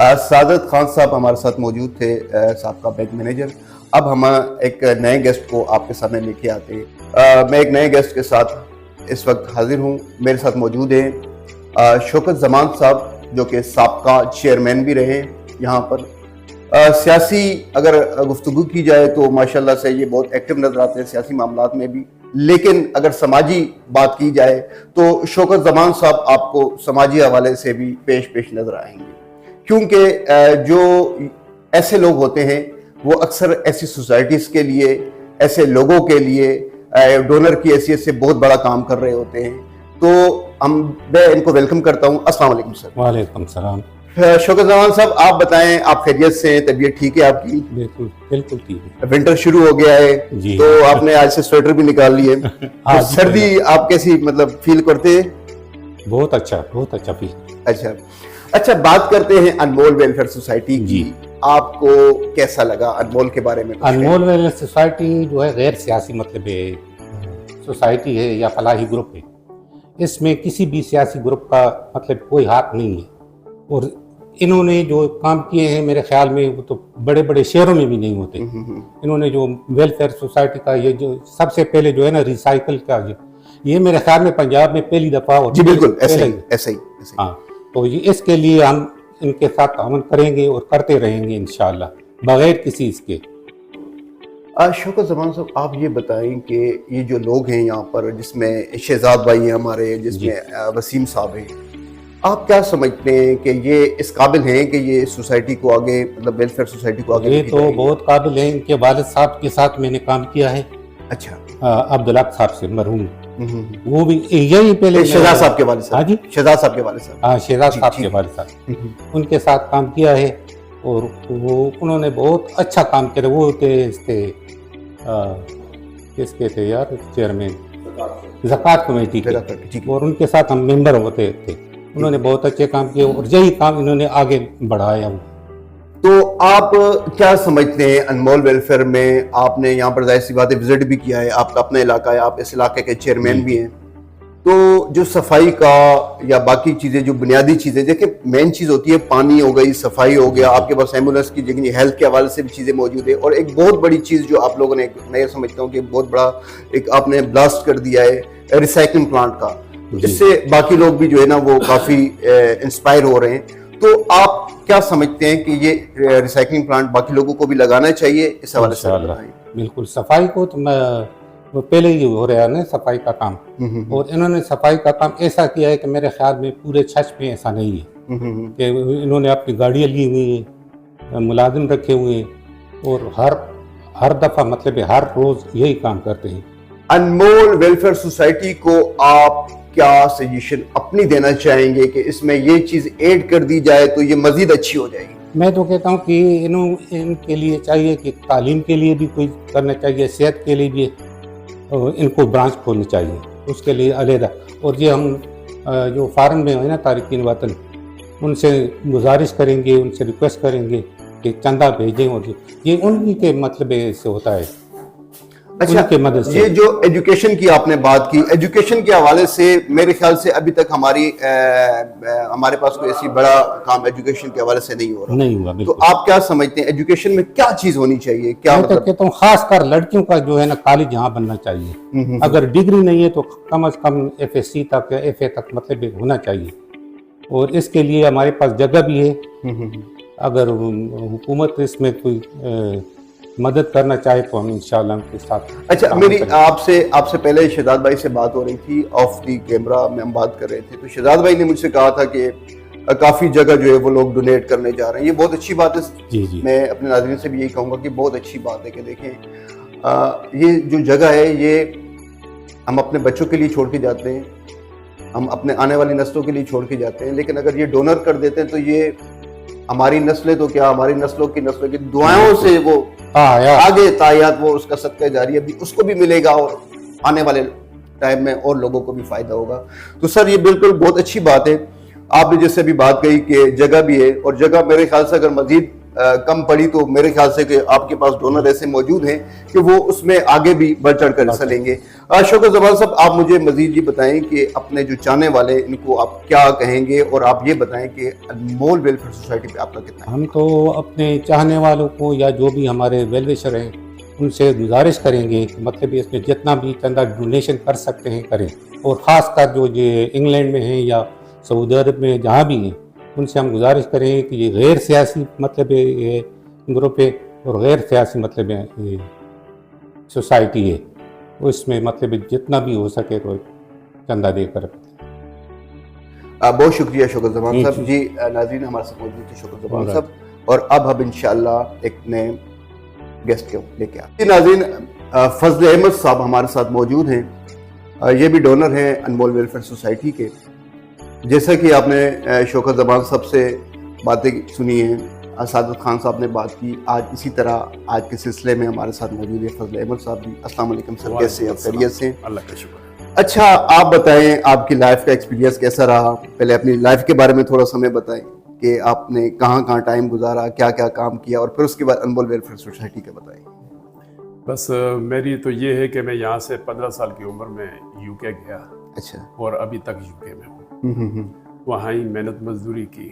سعادت خان صاحب ہمارے ساتھ موجود تھے، سابقہ بینک مینیجر. اب ہم ایک نئے گیسٹ کو آپ کے سامنے لے کے آتے ہیں. میں ایک نئے گیسٹ کے ساتھ اس وقت حاضر ہوں. میرے ساتھ موجود ہیں شوکت زمان صاحب، جو کہ سابقہ چیئرمین بھی رہے یہاں پر. سیاسی اگر گفتگو کی جائے تو ماشاءاللہ سے یہ بہت ایکٹیو نظر آتے ہیں سیاسی معاملات میں بھی، لیکن اگر سماجی بات کی جائے تو شوکت زمان صاحب آپ کو سماجی حوالے سے بھی پیش نظر آئیں گے، کیونکہ جو ایسے لوگ ہوتے ہیں وہ اکثر ایسی سوسائٹیز کے لیے، ایسے لوگوں کے لیے ڈونر کی حیثیت سے بہت بڑا کام کر رہے ہوتے ہیں. تو میں ان کو ویلکم کرتا ہوں. السلام علیکم سر. وعلیکم السلام. شوکت زمان صاحب، آپ بتائیں، آپ خیریت سے ہیں؟ طبیعت ٹھیک ہے آپ کی؟ بالکل بالکل ٹھیک ہے. ونٹر شروع ہو گیا ہے جی. تو آپ نے آج سے سویٹر بھی نکال لیے. سردی آپ کیسی مطلب فیل کرتے ہیں؟ بہت اچھا فیل. اچھا بات کرتے ہیں انمول ویلفیئر سوسائٹی کی. جی. آپ کو کیسا لگا انمول کے بارے میں؟ انمول ویلفیئر سوسائٹی جو ہے غیر سیاسی مطلب سوسائٹی ہے یا فلاحی گروپ ہے. اس میں کسی بھی سیاسی گروپ کا مطلب کوئی ہاتھ نہیں ہے، اور انہوں نے جو کام کیے ہیں میرے خیال میں وہ تو بڑے بڑے شہروں میں بھی نہیں ہوتے. انہوں نے جو ویلفیئر سوسائٹی کا یہ جو سب سے پہلے جو ہے نا ریسائیکل کا، یہ میرے خیال میں پنجاب میں پہلی دفعہ ہو. جی بالکل ایسا ہی. ہاں، تو اس کے لیے ہم ان کے ساتھ تعاون کریں گے اور کرتے رہیں گے انشاءاللہ بغیر کسی اس کے. شوکت زمان صاحب، آپ یہ بتائیں کہ یہ جو لوگ ہیں یہاں پر، جس میں شہزاد بھائی ہیں ہمارے، جس میں وسیم صاحب ہیں، آپ کیا سمجھتے ہیں کہ یہ اس قابل ہیں کہ یہ سوسائٹی کو آگے، مطلب ویلفیئر سوسائٹی کو آگے؟ یہ تو بہت قابل ہیں. ان کے والد صاحب کے ساتھ میں نے کام کیا ہے. اچھا. عبدالحق صاحب سے مرحوم، وہ بھی یہی پہلے شہزاد صاحب کے والد صاحب. ہاں جی، شہزاد صاحب کے والد صاحب. ہاں، شہزاد صاحب کے والد صاحب، ان کے ساتھ کام کیا ہے. اور انہوں نے بہت اچھا کام کیا. وہ تھے کس کے تھے یار، چیئرمین زکوٰۃ کمیٹی کے، اور ان کے ساتھ ہم ممبر ہوتے تھے. انہوں نے بہت اچھے کام کیے اور یہی کام انہوں نے آگے بڑھایا. تو آپ کیا سمجھتے ہیں انمول ویلفیئر میں؟ آپ نے یہاں پر ظاہر سی بات ہے وزٹ بھی کیا ہے، آپ کا اپنا علاقہ ہے، آپ اس علاقے کے چیئرمین بھی ہیں. تو جو صفائی کا یا باقی چیزیں، جو بنیادی چیزیں، دیکھیں مین چیز ہوتی ہے پانی ہو گئی، صفائی ہو گیا، آپ کے پاس ایمبولینس کی جگہ ہیلتھ کے حوالے سے بھی چیزیں موجود ہیں. اور ایک بہت بڑی چیز جو آپ لوگوں نے، میں یہ سمجھتا ہوں کہ بہت بڑا ایک آپ نے بلاسٹ کر دیا ہے ریسائکلنگ پلانٹ کا. اس سے باقی لوگ بھی جو ہے نا وہ کافی انسپائر ہو رہے ہیں. تو آپ کیا سمجھتے ہیں کہ یہ ریسائکلنگ پلانٹ باقی لوگوں کو بھی لگانا چاہیے؟ اس حوالے سے بالکل. صفائی کو تو میں پہلے ہی ہو رہا ہے نا صفائی کا کام، اور انہوں نے صفائی کا کام ایسا کیا ہے کہ میرے خیال میں پورے چھچ میں ایسا نہیں ہے کہ انہوں نے اپنی گاڑیاں لی ہوئی ہیں، ملازم رکھے ہوئے ہیں، اور ہر دفعہ مطلب ہر روز یہی کام کرتے ہیں. انمول ویلفیئر سوسائٹی کو آپ کیا سجیشن اپنی دینا چاہیں گے کہ اس میں یہ چیز ایڈ کر دی جائے تو یہ مزید اچھی ہو جائے گی؟ میں تو کہتا ہوں کہ ان کے لیے چاہیے کہ تعلیم کے لیے بھی کوئی کرنا چاہیے، صحت کے لیے بھی ان کو برانچ کھولنی چاہیے، اس کے لیے علیحدہ. اور یہ ہم جو فارن میں ہیں نا تارکین وطن، ان سے گزارش کریں گے، ان سے ریکویسٹ کریں گے کہ چندہ بھیجیں، اور یہ ان کے مطلب سے ہوتا ہے. اچھا، یہ جو ایجوکیشن کی آپ نے بات کی، ایجوکیشن کے حوالے سے میرے خیال سے ابھی تک ہمارے پاس کوئی ایسی بڑا کام ایجوکیشن کے حوالے سے نہیں ہو رہا. نہیں ہوا. تو آپ کیا سمجھتے ہیں ایجوکیشن میں کیا چیز ہونی چاہیے؟ کیا میں تو کہتا ہوں خاص کر لڑکیوں کا جو ہے نا کالج یہاں بننا چاہیے. اگر ڈگری نہیں ہے تو کم از کم FSC تک یا FA تک مطلب ہونا چاہیے. اور اس کے لیے ہمارے پاس جگہ بھی ہے. اگر حکومت اس میں کوئی مدد کرنا چاہے تو ہم انشاءاللہ ان کے ساتھ. اچھا، میری آپ سے پہلے شہزاد بھائی سے بات ہو رہی تھی، آف دی کیمرہ میں ہم بات کر رہے تھے، تو شہزاد بھائی نے مجھ سے کہا تھا کہ کافی جگہ جو ہے وہ لوگ ڈونیٹ کرنے جا رہے ہیں. یہ بہت اچھی بات ہے. جی. میں اپنے ناظرین سے بھی یہی کہوں گا کہ بہت اچھی بات ہے کہ دیکھیں یہ جو جگہ ہے یہ ہم اپنے بچوں کے لیے چھوڑ کے جاتے ہیں، ہم اپنے آنے والی نسلوں کے لیے چھوڑ کے جاتے ہیں، لیکن اگر یہ ڈونر کر دیتے ہیں تو یہ ہماری نسلیں تو کیا، ہماری نسلوں کی دعاؤں سے وہ آگے تایات، وہ اس کا صدقہ جاریہ بھی اس کو بھی ملے گا، اور آنے والے ٹائم میں اور لوگوں کو بھی فائدہ ہوگا. تو سر یہ بالکل بہت اچھی بات ہے. آپ نے جیسے ابھی بات کہی کہ جگہ بھی ہے، اور جگہ میرے خیال سے اگر مزید کم پڑی تو میرے خیال سے کہ آپ کے پاس ڈونر ایسے موجود ہیں کہ وہ اس میں آگے بھی بڑھ چڑھ کر حصہ لیں گے. شوکت زمان صاحب, آپ مجھے مزید یہ بتائیں کہ اپنے جو چاہنے والے ان کو آپ کیا کہیں گے, اور آپ یہ بتائیں کہ انمول ویلفیئر سوسائٹی پہ آپ کا کتنا. ہم تو اپنے چاہنے والوں کو یا جو بھی ہمارے ویل وشر ہیں ان سے گزارش کریں گے کہ مطلب اس میں جتنا بھی چندہ ڈونیشن کر سکتے ہیں کریں, اور خاص کر جو یہ انگلینڈ میں ہیں یا سعودی عرب میں جہاں بھی ہیں ان سے ہم گزارش کریں کہ یہ غیر سیاسی مطلب یہ گروپ ہے اور غیر سیاسی مطلب سوسائٹی ہے, اس میں مطلب جتنا بھی ہو سکے تو چندہ دے کر. بہت شکریہ شوکت زمان صاحب. جی ناظرین, ہمارے ساتھ موجود تھے شوکت زمان صاحب, اور اب ہم انشاءاللہ ایک نئے گیسٹ کو لے کے آتے ہیں. ناظرین, فضل احمد صاحب ہمارے ساتھ موجود ہیں. یہ بھی ڈونر ہیں انمول ویلفیئر سوسائٹی کے. جیسا کہ آپ نے شوکت زمان صاحب سے باتیں سنی ہیں, سعادت خان صاحب نے بات کی, آج اسی طرح آج کے سلسلے میں ہمارے ساتھ موجود ہے فضل احمد صاحب بھی. السلام علیکم سر, کیسے ہیں آپ؟ خیریت سے؟ اللہ کا شکر. اچھا, آپ بتائیں آپ کی لائف کا ایکسپیرینس کیسا رہا. پہلے اپنی لائف کے بارے میں تھوڑا سا ہمیں بتائیں کہ آپ نے کہاں کہاں ٹائم گزارا, کیا کیا کام کیا, اور پھر اس کے بعد انمول ویلفیئر سوسائٹی کا بتائیں. بس میری تو یہ ہے کہ میں یہاں سے 15 سال کی عمر میں یو کے گیا. اچھا. اور ابھی تک یو کے میں ہوں. وہاں ہی محنت مزدوری کی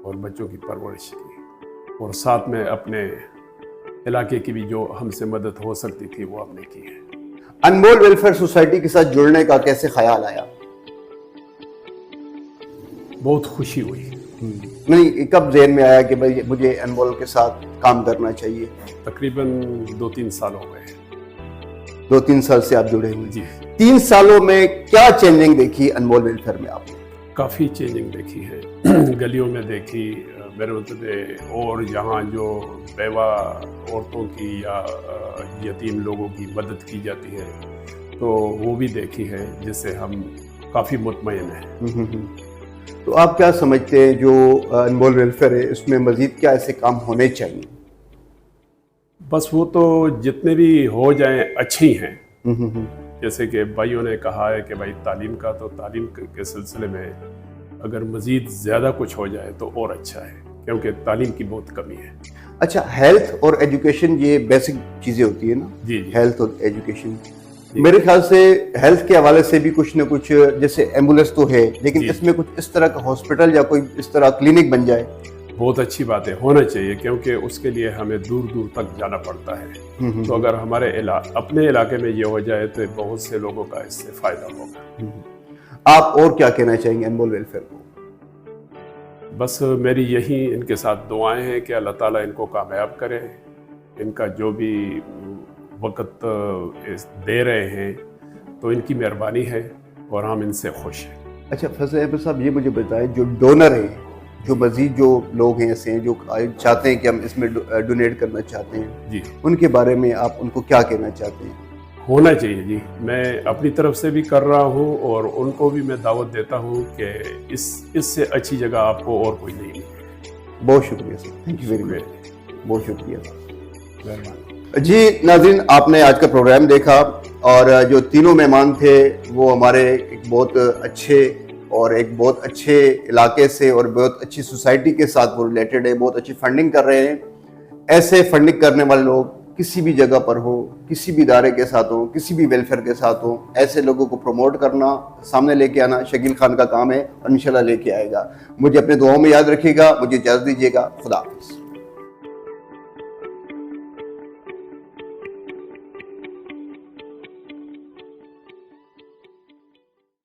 اور بچوں کی پرورش کی, اور ساتھ میں اپنے علاقے کی بھی جو ہم سے مدد ہو سکتی تھی وہ ہم نے کی ہے. انمول ویلفیئر سوسائٹی کے ساتھ جڑنے کا کیسے خیال آیا؟ بہت خوشی ہوئی. نہیں, کب ذہن میں آیا کہ بھائی مجھے انمول کے ساتھ کام کرنا چاہیے؟ تقریباً 2-3 سال ہو گئے. 2-3 سال سے آپ جڑے ہوئے. جی. 3 سالوں میں کیا چینجنگ دیکھی انمول ویلفیئر میں آپ نے؟ کافی چینجنگ دیکھی ہے. گلیوں میں دیکھی, میرے مطلب اور یہاں جو بیوہ عورتوں کی یا یتیم لوگوں کی مدد کی جاتی ہے تو وہ بھی دیکھی ہے, جس سے ہم کافی مطمئن ہیں. تو آپ کیا سمجھتے ہیں جو انمول ویلفیئر ہے اس میں مزید کیا ایسے کام ہونے چاہیے؟ بس وہ تو جتنے بھی ہو جائیں اچھے ہی ہیں. جیسے کہ بھائیوں نے کہا ہے کہ بھائی تعلیم کا, تو تعلیم کے سلسلے میں اگر مزید زیادہ کچھ ہو جائے تو اور اچھا ہے, کیونکہ تعلیم کی بہت کمی ہے. اچھا, ہیلتھ اور ایجوکیشن یہ بیسک چیزیں ہوتی ہیں نا. جی. ہیلتھ اور ایجوکیشن میرے خیال سے ہیلتھ کے حوالے سے بھی کچھ نہ کچھ, جیسے ایمبولینس تو ہے لیکن اس میں کچھ اس طرح کا ہاسپٹل یا کوئی اس طرح کلینک بن جائے. بہت اچھی بات ہے, ہونا چاہیے, کیونکہ اس کے لیے ہمیں دور دور تک جانا پڑتا ہے. تو اگر ہمارے اپنے علاقے میں یہ ہو جائے تو بہت سے لوگوں کا اس سے فائدہ ہوگا. آپ اور کیا کہنا چاہیں گے انمول ویلفیئر کو؟ بس میری یہی ان کے ساتھ دعائیں ہیں کہ اللہ تعالیٰ ان کو کامیاب کرے. ان کا جو بھی وقت دے رہے ہیں تو ان کی مہربانی ہے اور ہم ان سے خوش ہیں. اچھا فضل احمد صاحب, یہ مجھے بتائیں جو ڈونر ہیں, جو مزید جو لوگ ہیں ایسے ہیں جو چاہتے ہیں کہ ہم اس میں ڈونیٹ کرنا چاہتے ہیں, جی, ان کے بارے میں آپ ان کو کیا کہنا چاہتے ہیں؟ ہونا چاہیے. جی, میں اپنی طرف سے بھی کر رہا ہوں اور ان کو بھی میں دعوت دیتا ہوں کہ اس سے اچھی جگہ آپ کو اور کوئی نہیں ہے. بہت شکریہ سر, تھینک یو ویری مچ, بہت شکریہ. مہربانی. جی ناظرین, آپ نے آج کا پروگرام دیکھا, اور جو تینوں مہمان تھے وہ ہمارے ایک بہت اچھے اور ایک بہت اچھے علاقے سے اور بہت اچھی سوسائٹی کے ساتھ وہ ریلیٹڈ ہے, بہت اچھی فنڈنگ کر رہے ہیں. ایسے فنڈنگ کرنے والے لوگ کسی بھی جگہ پر ہو, کسی بھی ادارے کے ساتھ ہوں, کسی بھی ویلفیئر کے ساتھ ہوں, ایسے لوگوں کو پروموٹ کرنا, سامنے لے کے آنا شکیل خان کا کام ہے, اور انشاءاللہ لے کے آئے گا. مجھے اپنے دعاؤں میں یاد رکھیے گا. مجھے اجازت دیجیے گا. خدا حافظ.